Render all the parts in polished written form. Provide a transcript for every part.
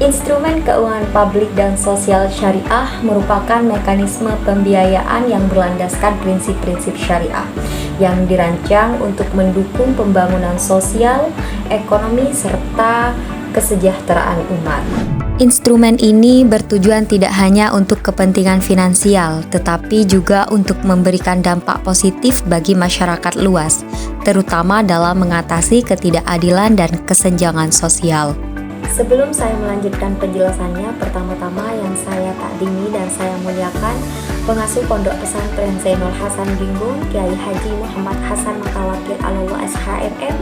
Instrumen keuangan publik dan sosial syariah merupakan mekanisme pembiayaan yang berlandaskan prinsip-prinsip syariah yang dirancang untuk mendukung pembangunan sosial, ekonomi, serta kesejahteraan umat. Instrumen ini bertujuan tidak hanya untuk kepentingan finansial, tetapi juga untuk memberikan dampak positif bagi masyarakat luas, terutama dalam mengatasi ketidakadilan dan kesenjangan sosial. Sebelum saya melanjutkan penjelasannya, pertama-tama yang saya takdimi dan saya muliakan pengasuh Pondok Pesantren Zainul Hasan Ginggung, Kiai Haji Muhammad Hasan Mutawakil Allah SHMM,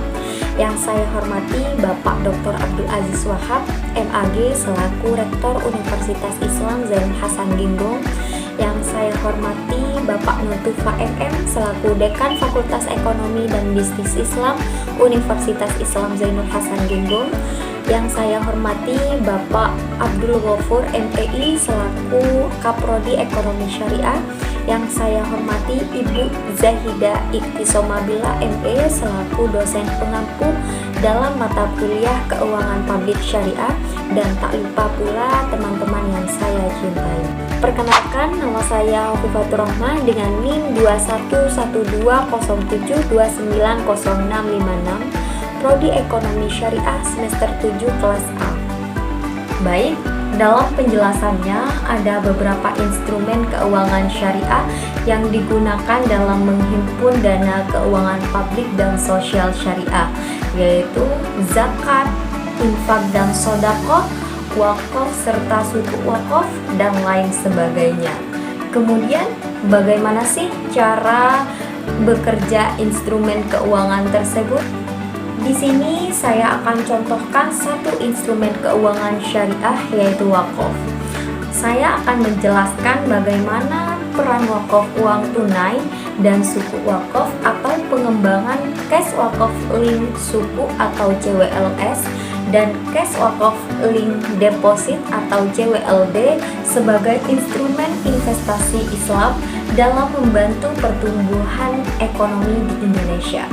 yang saya hormati Bapak Dr. Abdul Aziz Wahab, MAG, selaku Rektor Universitas Islam Zainul Hasan Ginggung, yang saya hormati Bapak Nutufa MM, selaku Dekan Fakultas Ekonomi dan Bisnis Islam Universitas Islam Zainul Hasan Ginggung, yang saya hormati Bapak Abdul Ghafur MEI selaku Kaprodi Ekonomi Syariah, yang saya hormati Ibu Zahida Iktisomabila ME selaku dosen pengampu dalam mata kuliah Keuangan Publik Syariah, dan tak lupa pula teman-teman yang saya cintai. Perkenalkan, nama saya Hofifatur Rahman dengan NIM 211207290656, Prodi Ekonomi Syariah semester 7 kelas A. Baik, dalam penjelasannya ada beberapa instrumen keuangan syariah yang digunakan dalam menghimpun dana keuangan publik dan sosial syariah, yaitu zakat, infak dan sodaqah, wakaf serta suku wakaf, dan lain sebagainya. Kemudian, bagaimana sih cara bekerja instrumen keuangan tersebut? Di sini saya akan contohkan satu instrumen keuangan syariah, yaitu wakaf. Saya akan menjelaskan bagaimana peran wakaf uang tunai dan suku wakaf atau pengembangan cash wakaf link suku atau CWLS dan cash wakaf link deposit atau CWLD sebagai instrumen investasi Islam dalam membantu pertumbuhan ekonomi di Indonesia.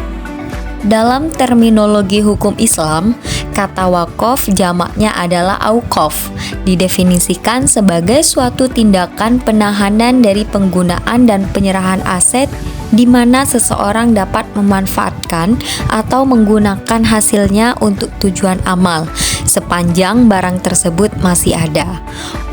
Dalam terminologi hukum Islam, kata wakaf jamaknya adalah auqaf, didefinisikan sebagai suatu tindakan penahanan dari penggunaan dan penyerahan aset di mana seseorang dapat memanfaatkan atau menggunakan hasilnya untuk tujuan amal sepanjang barang tersebut masih ada.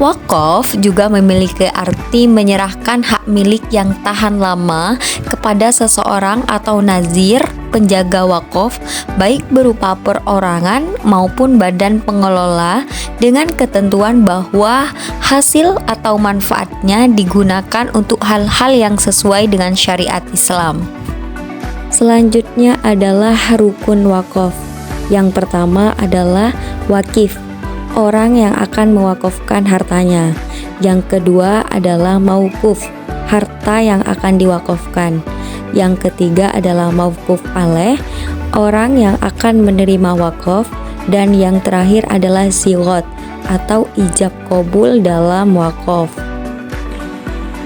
Wakaf juga memiliki arti menyerahkan hak milik yang tahan lama kepada seseorang atau nazir penjaga wakaf, baik berupa perorangan maupun badan pengelola, dengan ketentuan bahwa hasil atau manfaatnya digunakan untuk hal-hal yang sesuai dengan syariat Islam. Selanjutnya adalah rukun wakaf. Yang pertama adalah wakif, orang yang akan mewakafkan hartanya. Yang kedua adalah mauquf, harta yang akan diwakafkan. Yang ketiga adalah mauquf alaih, orang yang akan menerima wakaf. Dan yang terakhir adalah sigot atau ijab qabul dalam wakaf.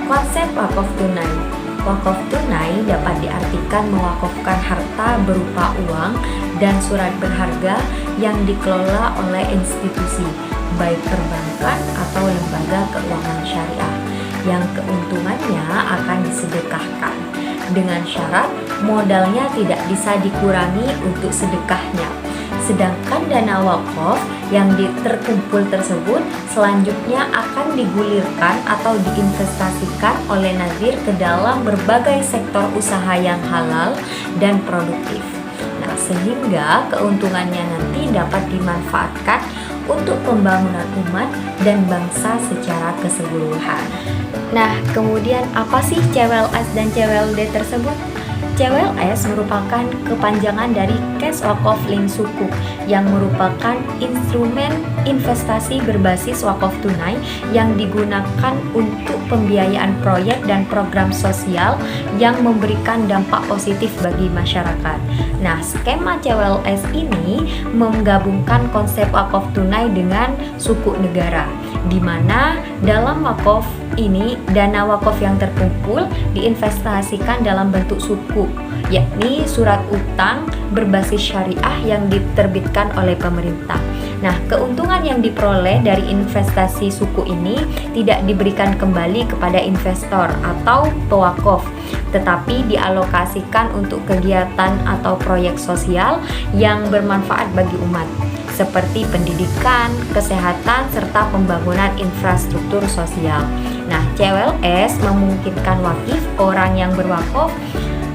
Konsep wakaf tunai. Wakaf tunai dapat diartikan mewakafkan harta berupa uang dan surat berharga yang dikelola oleh institusi, baik perbankan atau lembaga keuangan syariah, yang keuntungannya akan disedekahkan, dengan syarat modalnya tidak bisa dikurangi untuk sedekahnya. Sedangkan dana wakaf yang terkumpul tersebut selanjutnya akan digulirkan atau diinvestasikan oleh nazir ke dalam berbagai sektor usaha yang halal dan produktif. Nah, sehingga keuntungannya nanti dapat dimanfaatkan untuk pembangunan umat dan bangsa secara keseluruhan. Nah, kemudian apa sih CWLS dan CWLD tersebut? CWLS merupakan kepanjangan dari Cash Wakaf Link Sukuk, yang merupakan instrumen investasi berbasis wakaf tunai yang digunakan untuk pembiayaan proyek dan program sosial yang memberikan dampak positif bagi masyarakat. Nah, skema CWLS ini menggabungkan konsep wakaf tunai dengan sukuk negara, di mana dalam wakaf ini dana wakaf yang terkumpul diinvestasikan dalam bentuk sukuk, yakni surat utang berbasis syariah yang diterbitkan oleh pemerintah. Nah, keuntungan yang diperoleh dari investasi suku ini tidak diberikan kembali kepada investor atau pewakaf, tetapi dialokasikan untuk kegiatan atau proyek sosial yang bermanfaat bagi umat, seperti pendidikan, kesehatan, serta pembangunan infrastruktur sosial. Nah, CWLS memungkinkan wakif, orang yang berwakaf,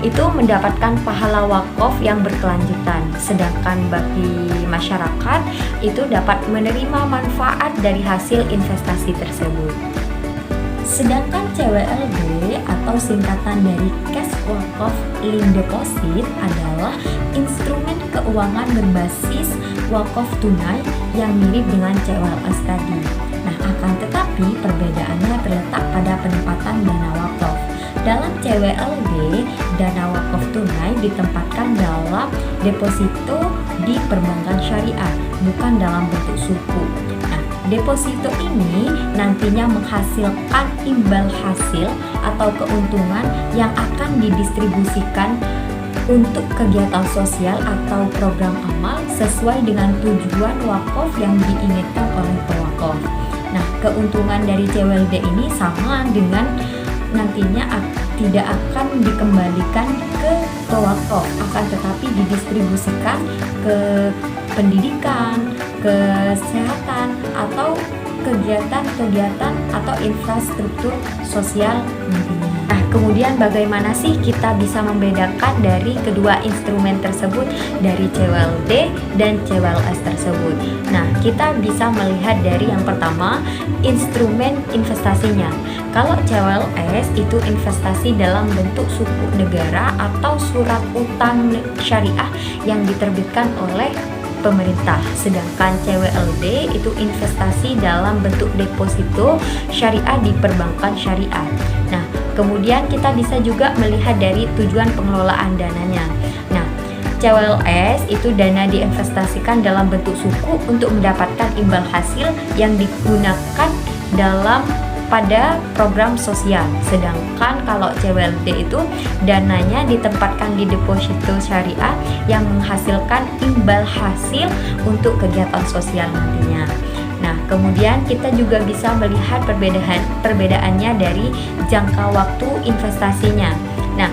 itu mendapatkan pahala wakaf yang berkelanjutan, sedangkan bagi masyarakat itu dapat menerima manfaat dari hasil investasi tersebut. Sedangkan CWLD atau singkatan dari Cash Wakaf Link Deposit adalah instrumen keuangan berbasis wakaf tunai yang mirip dengan CWLS tadi. Nah, akan tetapi perbedaannya terletak pada penempatan dana wakaf. Dalam CWLD, dana wakaf tunai ditempatkan dalam deposito di perbankan syariah, bukan dalam bentuk suku. Nah, deposito ini nantinya menghasilkan imbal hasil atau keuntungan yang akan didistribusikan untuk kegiatan sosial atau program amal sesuai dengan tujuan wakaf yang diinginkan oleh pewakaf. Nah, keuntungan dari CWLD ini sama dengan nantinya tidak akan dikembalikan ke pewakaf, akan tetapi didistribusikan ke pendidikan, kesehatan, atau kegiatan-kegiatan atau infrastruktur sosial nantinya. Nah, kemudian bagaimana sih kita bisa membedakan dari kedua instrumen tersebut, dari CWLD dan CWLS tersebut? Nah, kita bisa melihat dari yang pertama, instrumen investasinya. Kalau CWLS itu investasi dalam bentuk sukuk negara atau surat utang syariah yang diterbitkan oleh pemerintah, sedangkan CWLD itu investasi dalam bentuk deposito syariah di perbankan syariah. Nah, kemudian kita bisa juga melihat dari tujuan pengelolaan dananya. Nah, CWLS itu dana diinvestasikan dalam bentuk suku untuk mendapatkan imbal hasil yang digunakan pada program sosial. Sedangkan kalau CWLD itu dananya ditempatkan di deposito syariah yang menghasilkan imbal hasil untuk kegiatan sosial nantinya. Nah, kemudian kita juga bisa melihat perbedaannya dari jangka waktu investasinya. Nah,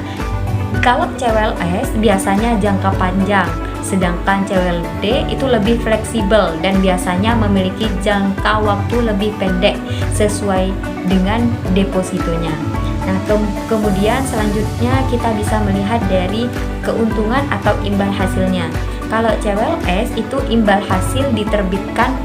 kalau CWLS biasanya jangka panjang, sedangkan CWLD itu lebih fleksibel dan biasanya memiliki jangka waktu lebih pendek sesuai dengan depositonya. Nah, kemudian selanjutnya kita bisa melihat dari keuntungan atau imbal hasilnya. Kalau CWLS itu imbal hasil diterbitkan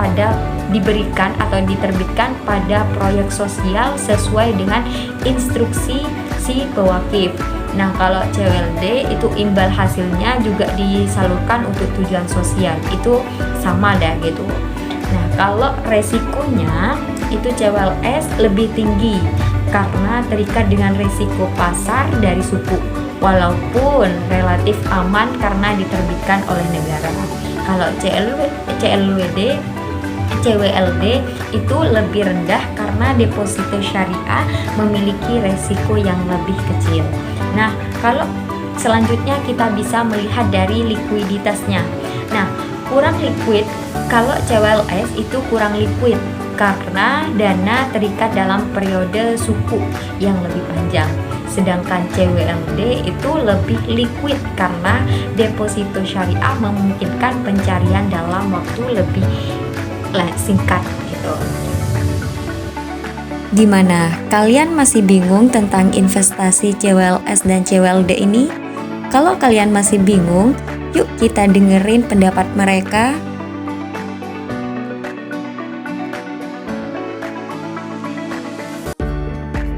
pada proyek sosial sesuai dengan instruksi si pewakif. Nah, kalau CWLD itu imbal hasilnya juga disalurkan untuk tujuan sosial. Itu sama dah gitu. Nah, kalau resikonya itu CWLS lebih tinggi karena terikat dengan resiko pasar dari suku, walaupun relatif aman karena diterbitkan oleh negara. Kalau CWLD itu lebih rendah karena deposito syariah memiliki resiko yang lebih kecil. Nah, kalau selanjutnya kita bisa melihat dari likuiditasnya. Nah, kurang liquid, kalau CWLS itu kurang liquid karena dana terikat dalam periode suku yang lebih panjang. Sedangkan CWLD itu lebih liquid karena deposito syariah memungkinkan pencarian dalam waktu lebih singkat gitu. Gimana? Kalian masih bingung tentang investasi CWLS dan CWLD ini? Kalau kalian masih bingung, yuk kita dengerin pendapat mereka.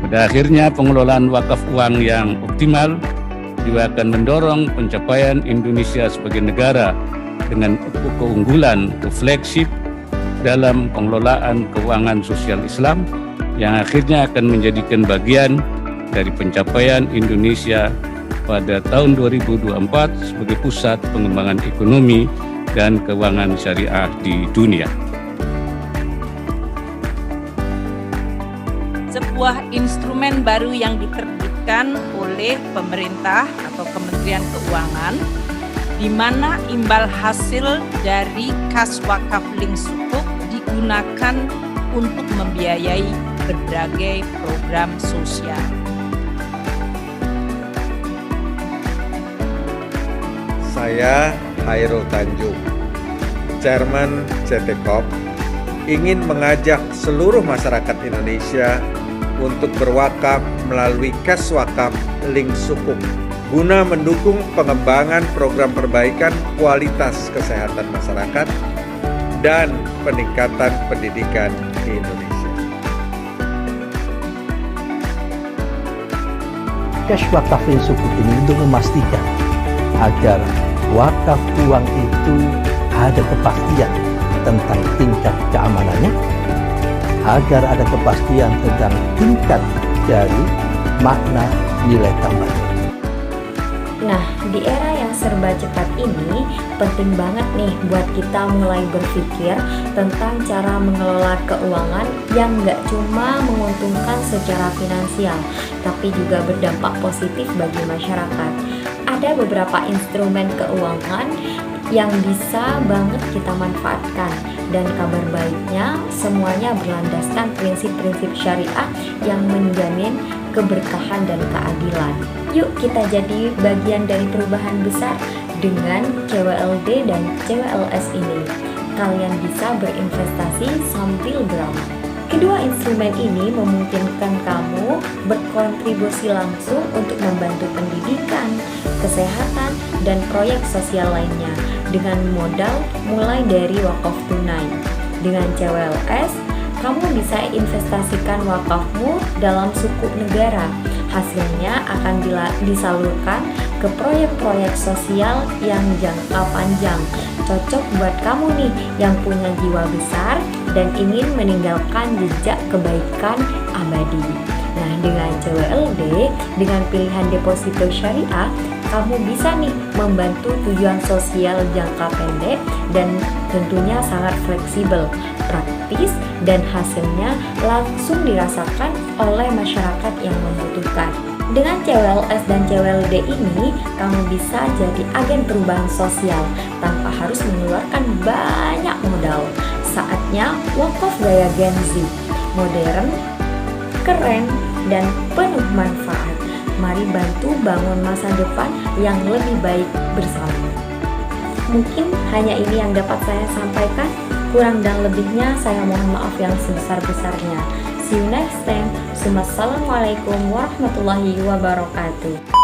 Pada akhirnya pengelolaan wakaf uang yang optimal juga akan mendorong pencapaian Indonesia sebagai negara dengan keunggulan atau flagship dalam pengelolaan keuangan sosial Islam yang akhirnya akan menjadikan bagian dari pencapaian Indonesia pada tahun 2024 sebagai pusat pengembangan ekonomi dan keuangan syariah di dunia. Sebuah instrumen baru yang diterbitkan oleh pemerintah atau Kementerian Keuangan di mana imbal hasil dari kas wakaf link sukuk digunakan untuk membiayai berbagai program sosial. Saya Hairul Tanjung, Chairman CT Corp, ingin mengajak seluruh masyarakat Indonesia untuk berwakaf melalui kas wakaf link sukuk guna mendukung pengembangan program perbaikan kualitas kesehatan masyarakat dan peningkatan pendidikan di Indonesia. Cash wakaf link sukuk ini untuk memastikan agar wakaf uang itu ada kepastian tentang tingkat keamanannya, agar ada kepastian tentang tingkat dari makna nilai tambahnya. Nah, di era yang serba cepat ini, penting banget nih buat kita mulai berpikir tentang cara mengelola keuangan yang nggak cuma menguntungkan secara finansial, tapi juga berdampak positif bagi masyarakat. Ada beberapa instrumen keuangan yang bisa banget kita manfaatkan, dan kabar baiknya semuanya berlandaskan prinsip-prinsip syariah yang menjamin keberkahan dan keadilan. Yuk kita jadi bagian dari perubahan besar dengan CWLD dan CWLS ini. Kalian bisa berinvestasi sambil beramal. Kedua instrumen ini memungkinkan kamu berkontribusi langsung untuk membantu pendidikan, kesehatan, dan proyek sosial lainnya dengan modal mulai dari wakaf tunai. Dengan CWLS, kamu bisa investasikan wakafmu dalam sukuk negara. Hasilnya akan disalurkan ke proyek-proyek sosial yang jangka panjang. Cocok buat kamu nih yang punya jiwa besar dan ingin meninggalkan jejak kebaikan abadi. Nah, dengan CWLD, dengan pilihan deposito syariah, kamu bisa nih membantu tujuan sosial jangka pendek dan tentunya sangat fleksibel, praktis, dan hasilnya langsung dirasakan oleh masyarakat yang membutuhkan. Dengan CWLS dan CWLD ini, kamu bisa jadi agen perubahan sosial tanpa harus mengeluarkan banyak modal. Saatnya wakaf gaya Gen Z, modern, keren, dan penuh manfaat. Mari bantu bangun masa depan yang lebih baik bersama. Mungkin hanya ini yang dapat saya sampaikan. Kurang dan lebihnya saya mohon maaf yang sebesar-besarnya. See you next time. Wassalamualaikum warahmatullahi wabarakatuh.